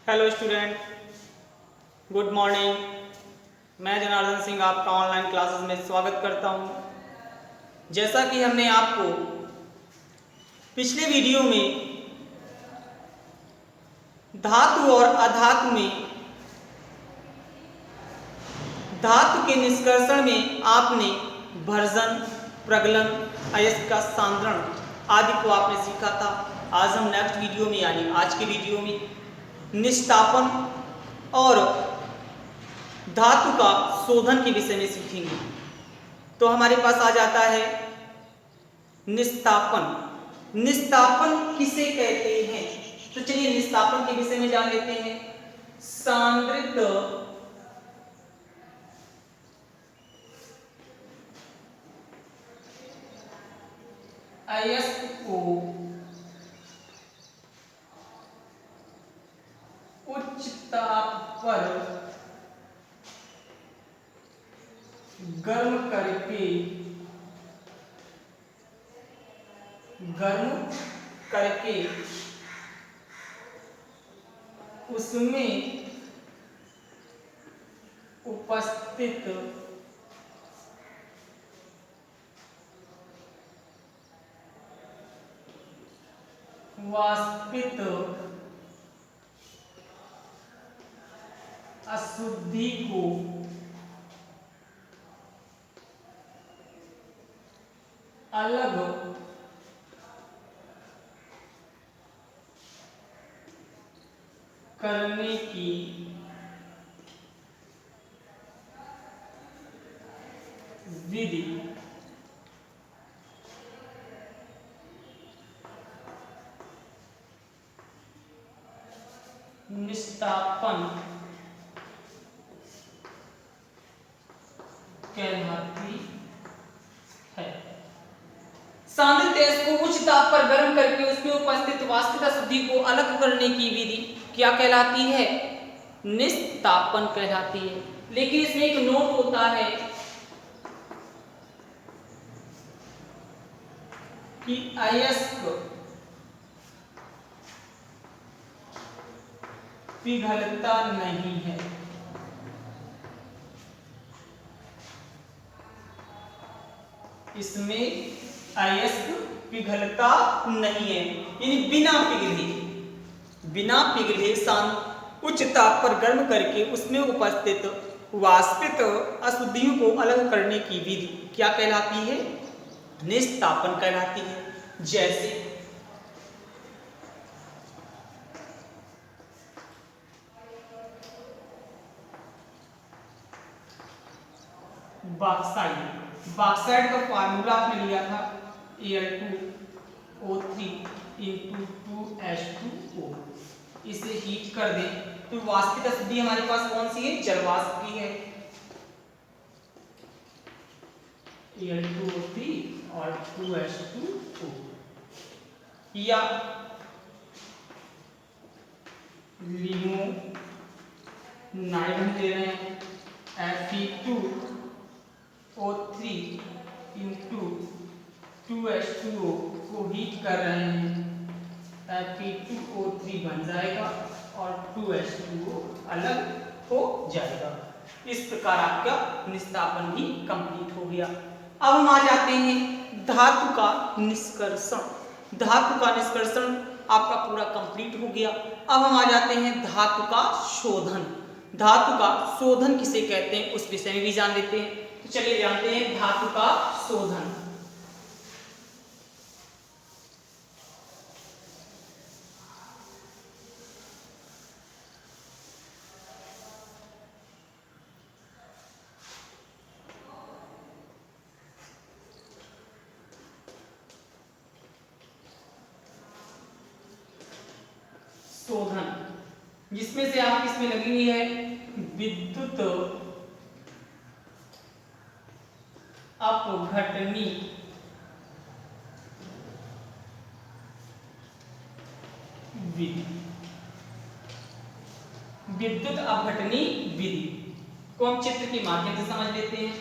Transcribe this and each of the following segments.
Hello student, good morning. मैं जनार्दन सिंह आपका online classes में स्वागत करता हूं। जैसा कि हमने आपको पिछले वीडियो में धातु और अधातु में धातु के निष्कर्षण में आपने भर्जन, प्रगलन, अयस्क का सांद्रण आदि को आपने सीखा था। आज हम नेक्स्ट वीडियो में यानी आज के वीडियो में निष्तापन और धातु का शोधन के विषय में सीखेंगे। तो हमारे पास आ जाता है निस्तापन। निस्तापन किसे कहते हैं? तो चलिए निस्तापन के विषय में जान लेते हैं। सांद्रित अयस्क को उच्च ताप पर गर्म करके उसमें उपस्थित वाष्पित अशुद्धि को अलग करने की विधि निस्तापन कहलाती है। सांद्रित अयस्क को उच्च ताप पर गर्म करके उसमें उपस्थित वाष्पित अशुद्धि को अलग करने की विधि क्या कहलाती है? निस्तापन कहलाती है। लेकिन इसमें एक नोट होता है कि अयस्क पिघलता नहीं है। इसमें अयस्क पिघलता नहीं है, यानी बिना पिघले उच्च ताप पर गर्म करके उसमें उपस्थित वाष्पित अशुद्धियों को अलग करने की विधि क्या कहलाती है? निस्तापन कहलाती है। जैसे बॉक्साइट का फार्मूला आपने लिया था Al2O3 इंटू 2H2O। इसे हीट कर दें तो वाष्पित अशुद्धि हमारे पास कौन सी है? जल वाष्प की है Al2O3 और 2H2O। या लिमोनाइड ले रहे हैं Fe2O3 इंटू 2H2O को हीट कर रहे हैं, Fe2O3 बन जाएगा और 2H2O अलग हो जाएगा। इस प्रकार आपका निस्तापन भी कंप्लीट हो गया। अब हम आ जाते हैं धातु का निष्कर्षण। धातु का निष्कर्षण आपका पूरा कंप्लीट हो गया। अब हम आ जाते हैं धातु का शोधन। धातु का शोधन किसे कहते हैं उस विषय में भी जान लेते हैं। तो चलिए जानते हैं धातु का शोधन। शोधन जिसमें से आप इसमें लगी हुई है विद्युत अपघटनी विधि। विद्युत अपघटनी विधि को हम चित्र के माध्यम से समझ लेते हैं।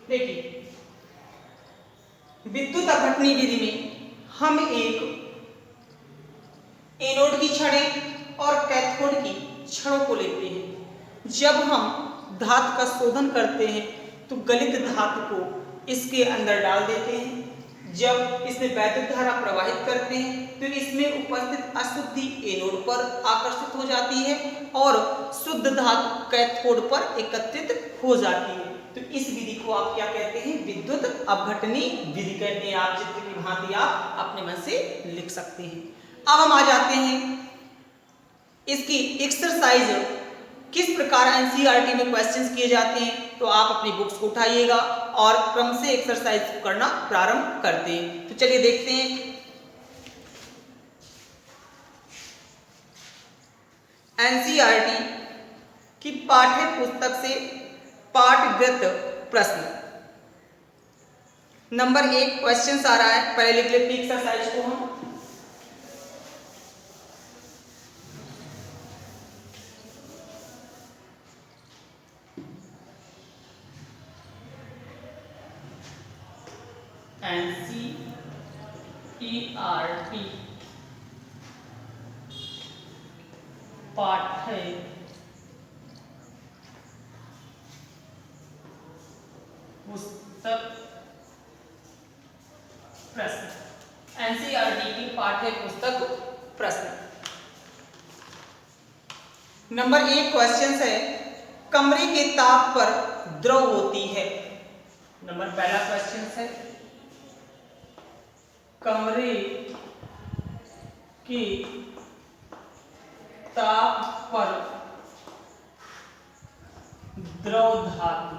देखिए, विद्युत अपघटनी विधि में हम एक एनोड की छड़ें और कैथोड की छड़ों को लेते हैं। जब हम धातु का शोधन करते हैं तो गलित धातु को इसके अंदर डाल देते हैं। जब इसमें वैद्युत धारा प्रवाहित करते हैं तो इसमें उपस्थित अशुद्धि एनोड पर आकर्षित हो जाती है और शुद्ध धातु कैथोड पर एकत्रित हो जाती है। तो इस विधि को आप क्या कहते हैं? विद्युत अपघटनी विधि कहते हैं। आप चित्र की भांति आप अपने मन से लिख सकते हैं। अब हम आ जाते हैं इसकी एक्सरसाइज, किस प्रकार एनसीईआरटी में क्वेश्चंस किए जाते हैं। तो आप अपनी बुक्स को उठाइएगा और क्रम से एक्सरसाइज करना प्रारंभ करते हैं। तो चलिए देखते हैं। एनसीईआरटी की पाठ्य पुस्तक से पाठगत प्रश्न नंबर 1 क्वेश्चन आ रहा है। पहले लिख लेते हैं एक्सरसाइज को हम। एनसीईआरटी पाठ्य पुस्तक प्रश्न। एनसीईआरटी की पाठ्य पुस्तक प्रश्न नंबर 1 क्वेश्चन है, कमरे के ताप पर द्रव होती है। नंबर पहला क्वेश्चन है, कमरे के ताप पर द्रव धातु।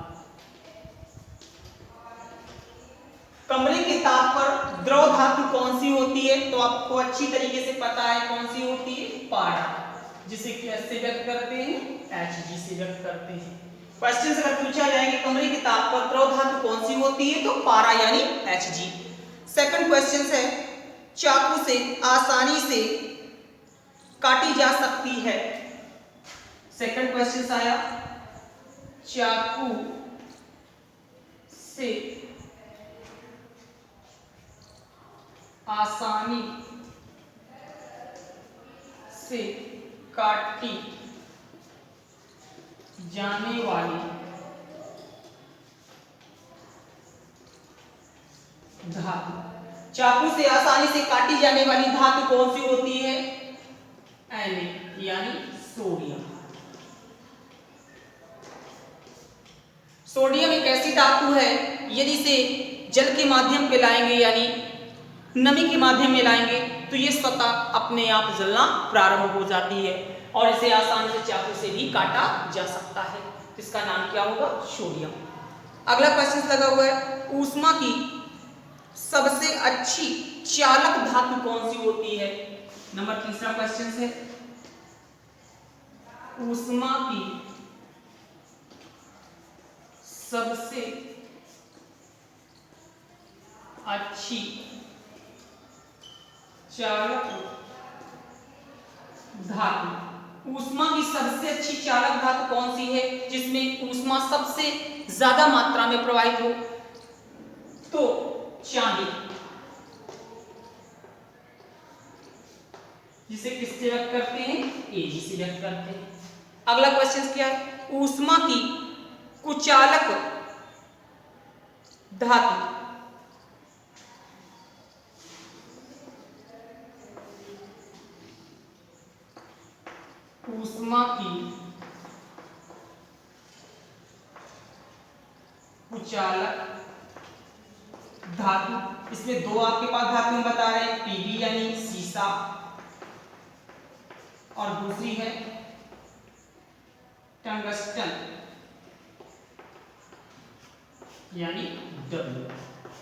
कमरे के ताप पर द्रव धातु कौन सी होती है? तो आपको अच्छी तरीके से पता है कौन सी होती है? पारा, जिसे कैसे व्यक्त करते हैं? Hg से व्यक्त करते हैं। क्वेश्चन अगर पूछा जाए कि कमरे के ताप पर द्रव धातु कौन सी होती है, तो पारा यानी Hg। सेकंड क्वेश्चन है, चाकू से आसानी से काटी जा सकती है। सेकंड क्वेश्चन आया, चाकू से आसानी से काटी जाने वाली धातु। चाकू से आसानी से काटी जाने वाली धातु कौन सी होती है? Na यानी सोडियम। सोडियम एक ऐसी धातु है, यदि इसे जल के माध्यम पे लाएंगे यानी नमी के माध्यम में लाएंगे तो ये स्वतः अपने आप जलना प्रारंभ हो जाती है और इसे आसानी से चाकू से भी काटा जा सकता है। तो इसका नाम क्या होगा? सोडियम। अगला क्वेश्चन लगा हुआ है, ऊष्मा की सबसे अच्छी चालक धातु कौन सी होती है? नंबर तीसरा क्वेश्चन है, ऊष्मा की सबसे अच्छी चालक धातु। ऊष्मा की सबसे अच्छी चालक धातु कौन सी है जिसमें ऊष्मा सबसे ज्यादा मात्रा में प्रवाहित हो? तो चांदी, जिसे किससे व्यक्त करते हैं? Ag से व्यक्त करते हैं। अगला क्वेश्चन क्या है, ऊष्मा की कुचालक धातु। ऊष्मा की कुचालक धातु, इसमें दो आपके पास धातु हम बता रहे हैं, Pb यानी सीसा और दूसरी है टंगस्टन यानी W।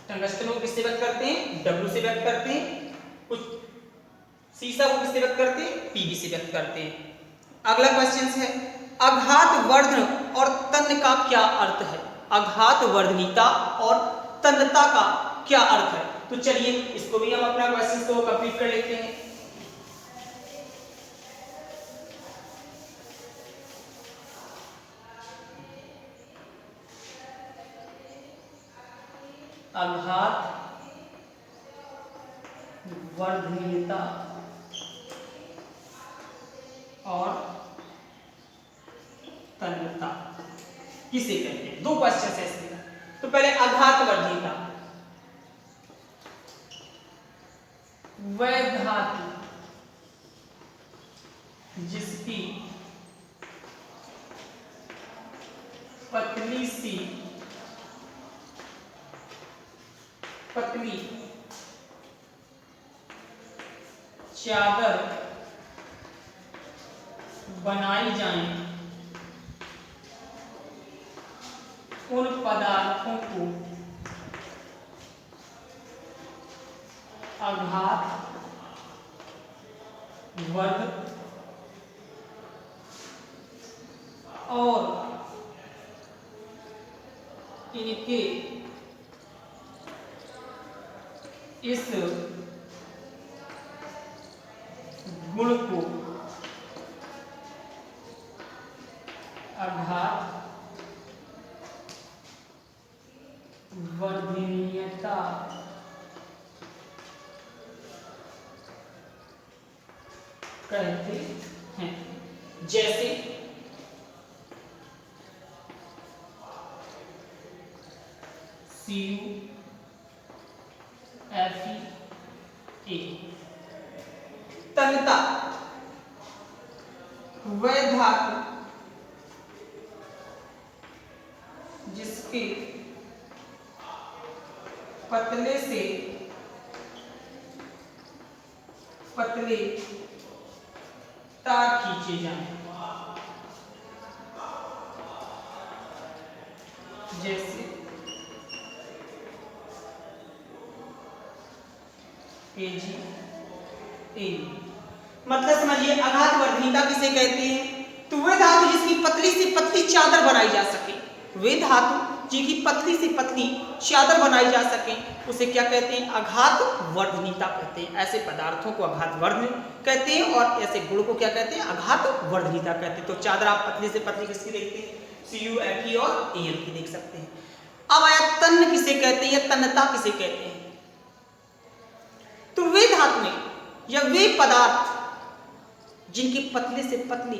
टंगस्टन को किससे व्यक्त करते हैं? W से व्यक्त करते हैं। कुछ सीसा को किससे व्यक्त करते हैं? Pb से व्यक्त करते हैं। अगला क्वेश्चन है, आघात वर्धन और तन्य का क्या अर्थ है? आघात वर्धनीयता और तन्यता का क्या अर्थ है? तो चलिए इसको भी हम अपना क्वेश्चन को कंप्लीट कर लेते हैं। आघात वर्धनीयता और तन्यता किसे कहते हैं? दो क्वेश्चन है इसमें। तो पहले आघात वर्धनीयता, वह धातु जिसकी पतली चादर बनाई जाए, उन पदार्थों को आघात वर्ध और इनके इस गुण को आघात वर्धनीयता कहते हैं। जैसे CuFe। तन्यता, वह धातु जिसके पतले से पतले तार खींचे जाएं, जैसे AgA। मतलब समझिए आघात वर्धनीयता किसे कहते हैं? तो वे धातु जिसकी पतली से पतली चादर बनाई जा सके, वे धातु जिनकी पतली से पतली चादर बनाई जा सके, उसे क्या कहते हैं? आघात वर्धनीयता कहते हैं। ऐसे पदार्थों को आघात वर्धन कहते हैं और ऐसे गुण को क्या कहते हैं? आघात वर्धनीयता कहते हैं। तो चादर आप पतली से पतली किसकी देखते हैं? CuFe और Al की देख सकते हैं। अब आया तन्य किसे कहते हैं या तन्यता किसे कहते हैं? तो वे धातुएं या वे पदार्थ जिनकी पतले से पतली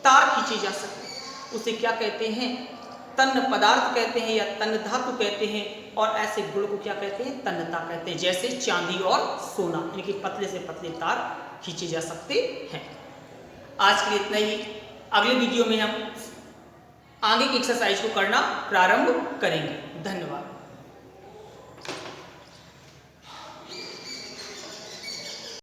तार खींची जा सके, उसे क्या कहते हैं? तन्य पदार्थ कहते हैं या तन्य धातु कहते हैं। और ऐसे गुण को क्या कहते हैं? तन्यता कहते हैं। जैसे चांदी और सोना, इनके पतले से पतले तार खींचे जा सकते हैं। आज के लिए इतना ही। अगले वीडियो में हम आगे की एक्सरसाइज को करना प्रारंभ करेंगे। धन्यवाद।